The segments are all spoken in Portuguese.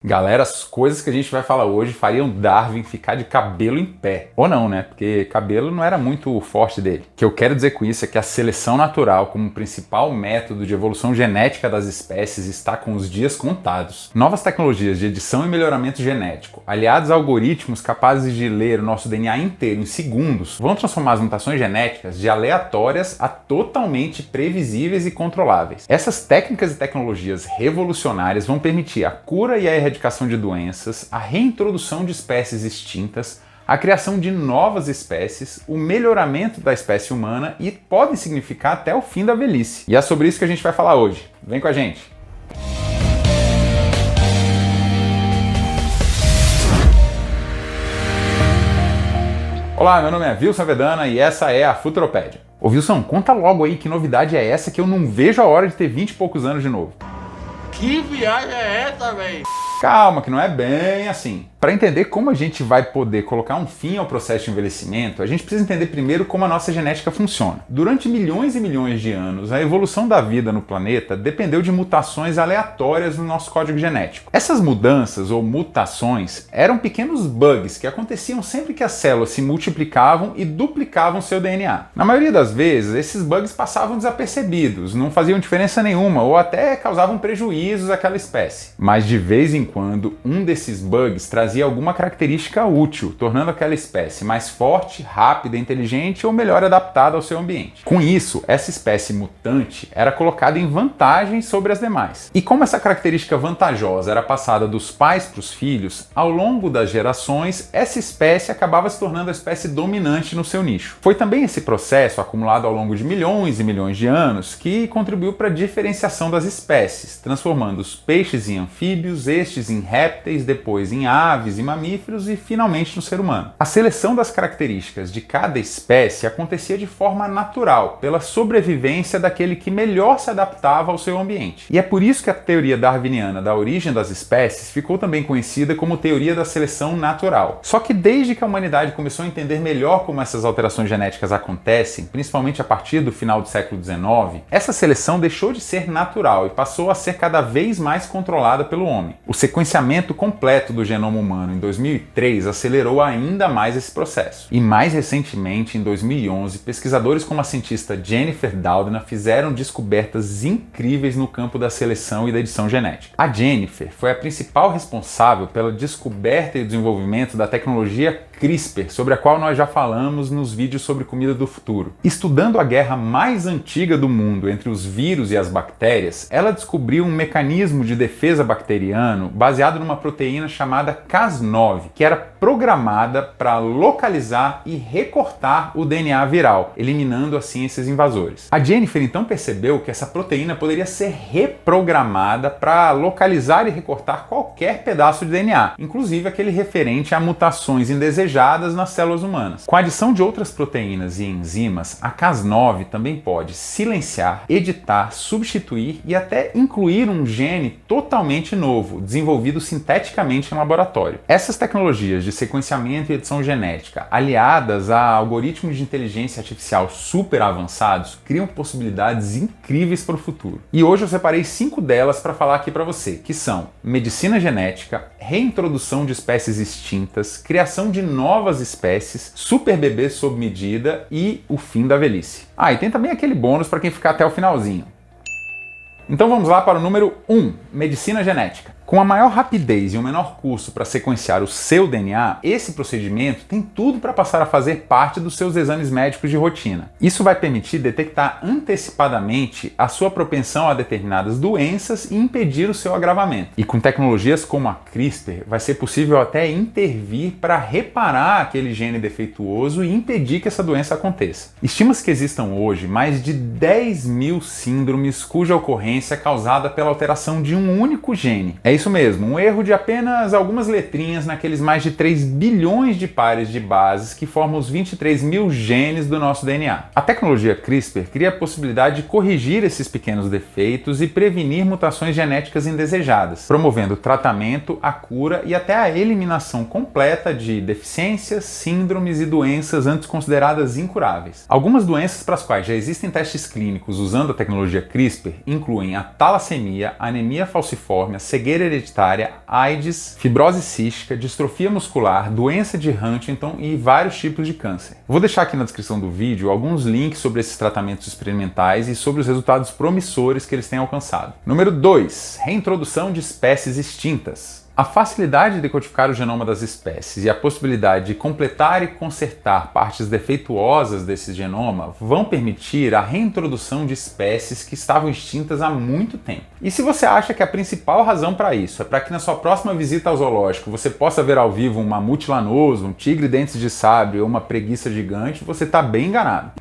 Galera, as coisas que a gente vai falar hoje fariam Darwin ficar de cabelo em pé. Ou não, né? Porque cabelo não era muito o forte dele. O que eu quero dizer com isso é que a seleção natural, como principal método de evolução genética das espécies, está com os dias contados. Novas tecnologias de edição e melhoramento genético, aliados a algoritmos capazes de ler o nosso DNA inteiro em segundos, vão transformar as mutações genéticas de aleatórias a totalmente previsíveis e controláveis. Essas técnicas e tecnologias revolucionárias vão permitir a cura e a erradicação de doenças, a reintrodução de espécies extintas, a criação de novas espécies, o melhoramento da espécie humana e podem significar até o fim da velhice. E é sobre isso que a gente vai falar hoje. Vem com a gente! Olá, meu nome é Wilson Vedana e essa é a Futuropédia. Ô Wilson, conta logo aí que novidade é essa que eu não vejo a hora de ter 20 e poucos anos de novo. Que viagem é essa, véi? Calma, que não é bem assim. Para entender como a gente vai poder colocar um fim ao processo de envelhecimento, a gente precisa entender primeiro como a nossa genética funciona. Durante milhões e milhões de anos, a evolução da vida no planeta dependeu de mutações aleatórias no nosso código genético. Essas mudanças ou mutações eram pequenos bugs que aconteciam sempre que as células se multiplicavam e duplicavam seu DNA. Na maioria das vezes, esses bugs passavam desapercebidos, não faziam diferença nenhuma ou até causavam prejuízos àquela espécie. Mas de vez em quando, um desses bugs trazia alguma característica útil, tornando aquela espécie mais forte, rápida, inteligente ou melhor adaptada ao seu ambiente. Com isso, essa espécie mutante era colocada em vantagem sobre as demais. E como essa característica vantajosa era passada dos pais para os filhos, ao longo das gerações, essa espécie acabava se tornando a espécie dominante no seu nicho. Foi também esse processo, acumulado ao longo de milhões e milhões de anos, que contribuiu para a diferenciação das espécies, transformando os peixes em anfíbios, estes em répteis, depois em aves e mamíferos e finalmente no ser humano. A seleção das características de cada espécie acontecia de forma natural, pela sobrevivência daquele que melhor se adaptava ao seu ambiente. E é por isso que a teoria darwiniana da origem das espécies ficou também conhecida como teoria da seleção natural. Só que desde que a humanidade começou a entender melhor como essas alterações genéticas acontecem, principalmente a partir do final do século XIX, essa seleção deixou de ser natural e passou a ser cada vez mais controlada pelo homem. O sequenciamento completo do genoma humano em 2003 acelerou ainda mais esse processo. E mais recentemente, em 2011, pesquisadores como a cientista Jennifer Doudna fizeram descobertas incríveis no campo da seleção e da edição genética. A Jennifer foi a principal responsável pela descoberta e desenvolvimento da tecnologia CRISPR, sobre a qual nós já falamos nos vídeos sobre comida do futuro. Estudando a guerra mais antiga do mundo entre os vírus e as bactérias, ela descobriu um mecanismo de defesa bacteriano baseado numa proteína chamada Cas9, que era programada para localizar e recortar o DNA viral, eliminando assim esses invasores. A Jennifer então percebeu que essa proteína poderia ser reprogramada para localizar e recortar qualquer pedaço de DNA, inclusive aquele referente a mutações indesejadas nas células humanas. Com a adição de outras proteínas e enzimas, a Cas9 também pode silenciar, editar, substituir e até incluir um gene totalmente novo, desenvolvido sinteticamente em laboratório. Essas tecnologias de sequenciamento e edição genética, aliadas a algoritmos de inteligência artificial super avançados, criam possibilidades incríveis para o futuro. E hoje eu separei 5 delas para falar aqui para você, que são medicina genética, reintrodução de espécies extintas, criação de novas espécies, super bebês sob medida e o fim da velhice. Ah, e tem também aquele bônus para quem ficar até o finalzinho. Então vamos lá para o número 1, medicina genética. Com a maior rapidez e o menor custo para sequenciar o seu DNA, esse procedimento tem tudo para passar a fazer parte dos seus exames médicos de rotina. Isso vai permitir detectar antecipadamente a sua propensão a determinadas doenças e impedir o seu agravamento. E com tecnologias como a CRISPR, vai ser possível até intervir para reparar aquele gene defeituoso e impedir que essa doença aconteça. Estima-se que existam hoje mais de 10 mil síndromes cuja ocorrência é causada pela alteração de um único gene. É isso mesmo, um erro de apenas algumas letrinhas naqueles mais de 3 bilhões de pares de bases que formam os 23 mil genes do nosso DNA. A tecnologia CRISPR cria a possibilidade de corrigir esses pequenos defeitos e prevenir mutações genéticas indesejadas, promovendo o tratamento, a cura e até a eliminação completa de deficiências, síndromes e doenças antes consideradas incuráveis. Algumas doenças para as quais já existem testes clínicos usando a tecnologia CRISPR incluem a talassemia, anemia falciforme, a cegueira hereditária, AIDS, fibrose cística, distrofia muscular, doença de Huntington e vários tipos de câncer. Vou deixar aqui na descrição do vídeo alguns links sobre esses tratamentos experimentais e sobre os resultados promissores que eles têm alcançado. Número 2. Reintrodução de espécies extintas. A facilidade de decodificar o genoma das espécies e a possibilidade de completar e consertar partes defeituosas desse genoma vão permitir a reintrodução de espécies que estavam extintas há muito tempo. E se você acha que a principal razão para isso é para que na sua próxima visita ao zoológico você possa ver ao vivo um mamute lanoso, um tigre dentes de sabre ou uma preguiça gigante, você está bem enganado.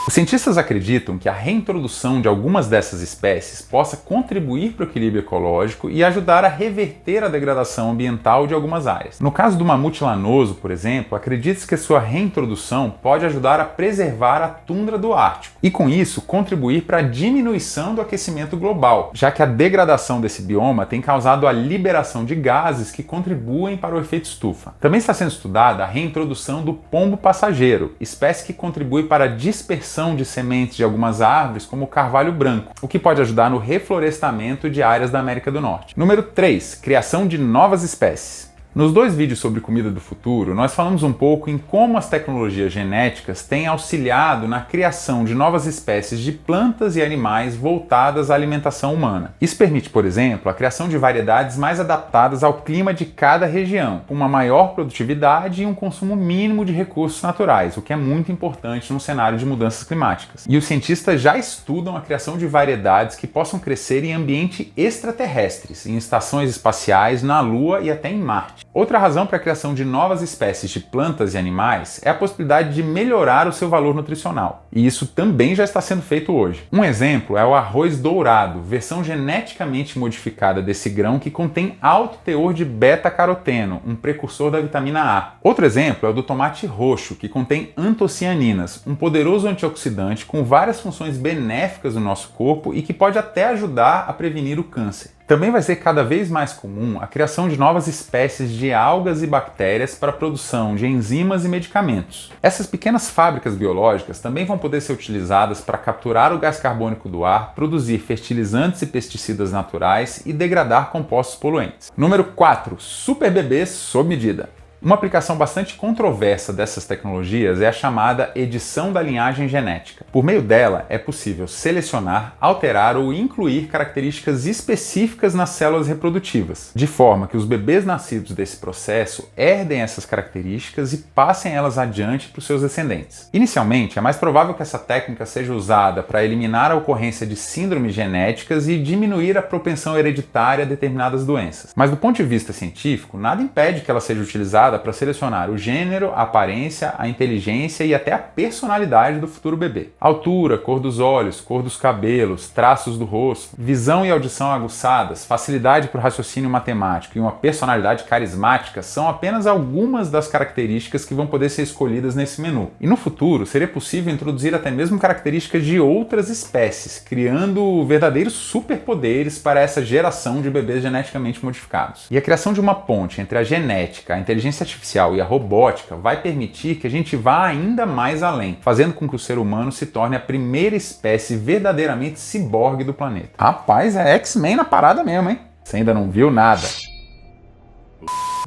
Os cientistas acreditam que a reintrodução de algumas dessas espécies possa contribuir para o equilíbrio ecológico e ajudar a reverter a degradação ambiental de algumas áreas. No caso do mamute lanoso, por exemplo, acredita-se que sua reintrodução pode ajudar a preservar a tundra do Ártico e, com isso, contribuir para a diminuição do aquecimento global, já que a degradação desse bioma tem causado a liberação de gases que contribuem para o efeito estufa. Também está sendo estudada a reintrodução do pombo passageiro, espécie que contribui para a dispersão de sementes de algumas árvores, como o carvalho branco, o que pode ajudar no reflorestamento de áreas da América do Norte. Número 3. Criação de novas espécies. Nos 2 vídeos sobre comida do futuro, nós falamos um pouco em como as tecnologias genéticas têm auxiliado na criação de novas espécies de plantas e animais voltadas à alimentação humana. Isso permite, por exemplo, a criação de variedades mais adaptadas ao clima de cada região, com uma maior produtividade e um consumo mínimo de recursos naturais, o que é muito importante num cenário de mudanças climáticas. E os cientistas já estudam a criação de variedades que possam crescer em ambientes extraterrestres, em estações espaciais, na Lua e até em Marte. Outra razão para a criação de novas espécies de plantas e animais é a possibilidade de melhorar o seu valor nutricional. E isso também já está sendo feito hoje. Um exemplo é o arroz dourado, versão geneticamente modificada desse grão que contém alto teor de beta-caroteno, um precursor da vitamina A. Outro exemplo é o do tomate roxo, que contém antocianinas, um poderoso antioxidante com várias funções benéficas no nosso corpo e que pode até ajudar a prevenir o câncer. Também vai ser cada vez mais comum a criação de novas espécies de algas e bactérias para a produção de enzimas e medicamentos. Essas pequenas fábricas biológicas também vão poder ser utilizadas para capturar o gás carbônico do ar, produzir fertilizantes e pesticidas naturais e degradar compostos poluentes. Número 4. Super bebês sob medida. Uma aplicação bastante controversa dessas tecnologias é a chamada edição da linhagem genética. Por meio dela, é possível selecionar, alterar ou incluir características específicas nas células reprodutivas, de forma que os bebês nascidos desse processo herdem essas características e passem elas adiante para os seus descendentes. Inicialmente, é mais provável que essa técnica seja usada para eliminar a ocorrência de síndromes genéticas e diminuir a propensão hereditária a determinadas doenças. Mas do ponto de vista científico, nada impede que ela seja utilizada para selecionar o gênero, a aparência, a inteligência e até a personalidade do futuro bebê. Altura, cor dos olhos, cor dos cabelos, traços do rosto, visão e audição aguçadas, facilidade para o raciocínio matemático e uma personalidade carismática são apenas algumas das características que vão poder ser escolhidas nesse menu. E no futuro, seria possível introduzir até mesmo características de outras espécies, criando verdadeiros superpoderes para essa geração de bebês geneticamente modificados. E a criação de uma ponte entre a genética, a inteligência artificial e a robótica vai permitir que a gente vá ainda mais além, fazendo com que o ser humano se torne a primeira espécie verdadeiramente ciborgue do planeta. Rapaz, é X-Men na parada mesmo, hein? Você ainda não viu nada.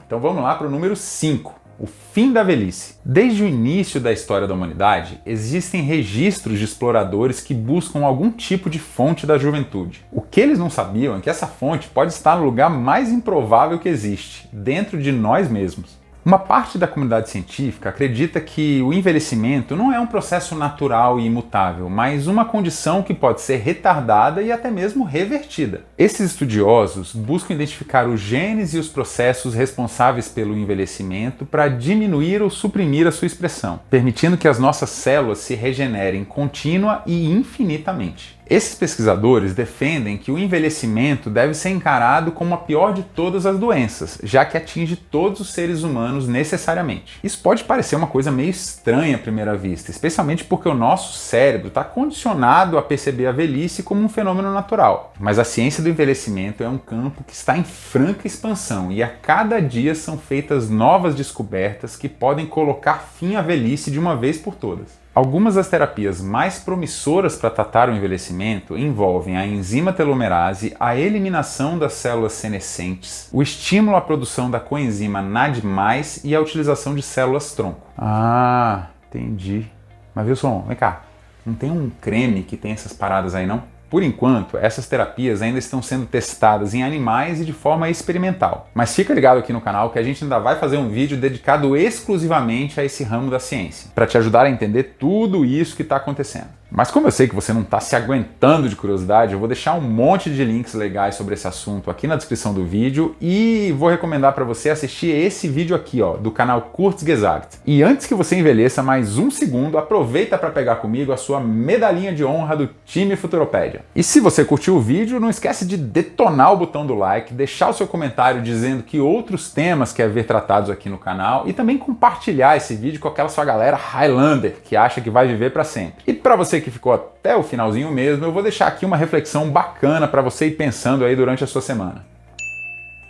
Então vamos lá para o número 5. O fim da velhice. Desde o início da história da humanidade, existem registros de exploradores que buscam algum tipo de fonte da juventude. O que eles não sabiam é que essa fonte pode estar no lugar mais improvável que existe, dentro de nós mesmos. Uma parte da comunidade científica acredita que o envelhecimento não é um processo natural e imutável, mas uma condição que pode ser retardada e até mesmo revertida. Esses estudiosos buscam identificar os genes e os processos responsáveis pelo envelhecimento para diminuir ou suprimir a sua expressão, permitindo que as nossas células se regenerem contínua e infinitamente. Esses pesquisadores defendem que o envelhecimento deve ser encarado como a pior de todas as doenças, já que atinge todos os seres humanos necessariamente. Isso pode parecer uma coisa meio estranha à primeira vista, especialmente porque o nosso cérebro está condicionado a perceber a velhice como um fenômeno natural. Mas a ciência do envelhecimento é um campo que está em franca expansão e a cada dia são feitas novas descobertas que podem colocar fim à velhice de uma vez por todas. Algumas das terapias mais promissoras para tratar o envelhecimento envolvem a enzima telomerase, a eliminação das células senescentes, o estímulo à produção da coenzima NAD+, e a utilização de células-tronco. Ah, entendi. Mas Wilson, vem cá, não tem um creme que tem essas paradas aí não? Por enquanto, essas terapias ainda estão sendo testadas em animais e de forma experimental. Mas fica ligado aqui no canal que a gente ainda vai fazer um vídeo dedicado exclusivamente a esse ramo da ciência, para te ajudar a entender tudo isso que está acontecendo. Mas como eu sei que você não está se aguentando de curiosidade, eu vou deixar um monte de links legais sobre esse assunto aqui na descrição do vídeo e vou recomendar para você assistir esse vídeo aqui, ó, do canal Kurzgesagt. E antes que você envelheça mais um segundo, aproveita para pegar comigo a sua medalhinha de honra do time Futuropédia. E se você curtiu o vídeo, não esquece de detonar o botão do like, deixar o seu comentário dizendo que outros temas quer ver tratados aqui no canal e também compartilhar esse vídeo com aquela sua galera Highlander que acha que vai viver para sempre. E para você que ficou até o finalzinho mesmo, eu vou deixar aqui uma reflexão bacana para você ir pensando aí durante a sua semana.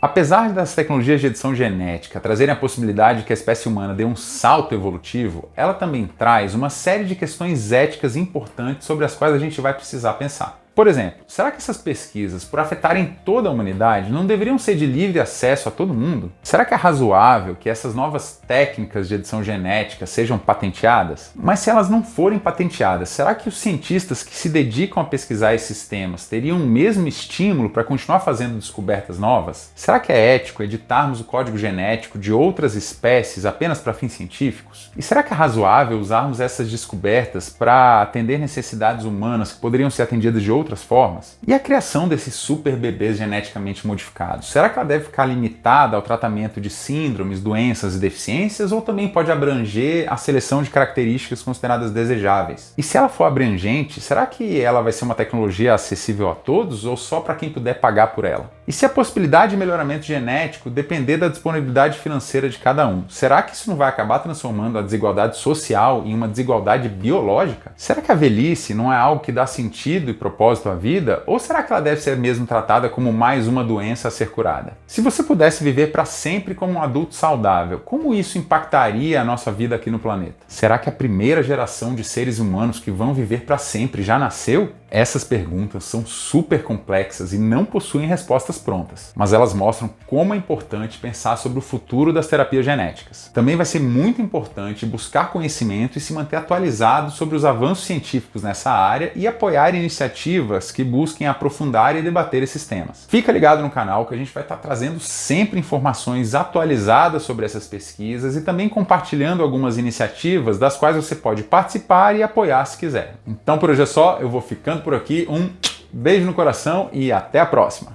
Apesar das tecnologias de edição genética trazerem a possibilidade de que a espécie humana dê um salto evolutivo, ela também traz uma série de questões éticas importantes sobre as quais a gente vai precisar pensar. Por exemplo, será que essas pesquisas, por afetarem toda a humanidade, não deveriam ser de livre acesso a todo mundo? Será que é razoável que essas novas técnicas de edição genética sejam patenteadas? Mas se elas não forem patenteadas, será que os cientistas que se dedicam a pesquisar esses temas teriam o mesmo estímulo para continuar fazendo descobertas novas? Será que é ético editarmos o código genético de outras espécies apenas para fins científicos? E será que é razoável usarmos essas descobertas para atender necessidades humanas que poderiam ser atendidas de outras formas? E a criação desses super bebês geneticamente modificados? Será que ela deve ficar limitada ao tratamento de síndromes, doenças e deficiências ou também pode abranger a seleção de características consideradas desejáveis? E se ela for abrangente, será que ela vai ser uma tecnologia acessível a todos ou só para quem puder pagar por ela? E se a possibilidade de melhoramento genético depender da disponibilidade financeira de cada um, será que isso não vai acabar transformando a desigualdade social em uma desigualdade biológica? Será que a velhice não é algo que dá sentido e propósito à vida? Ou será que ela deve ser mesmo tratada como mais uma doença a ser curada? Se você pudesse viver para sempre como um adulto saudável, como isso impactaria a nossa vida aqui no planeta? Será que a primeira geração de seres humanos que vão viver para sempre já nasceu? Essas perguntas são super complexas e não possuem respostas prontas, mas elas mostram como é importante pensar sobre o futuro das terapias genéticas. Também vai ser muito importante buscar conhecimento e se manter atualizado sobre os avanços científicos nessa área e apoiar iniciativas que busquem aprofundar e debater esses temas. Fica ligado no canal que a gente vai estar trazendo sempre informações atualizadas sobre essas pesquisas e também compartilhando algumas iniciativas das quais você pode participar e apoiar se quiser. Então por hoje é só, eu vou ficando por aqui, um beijo no coração e até a próxima!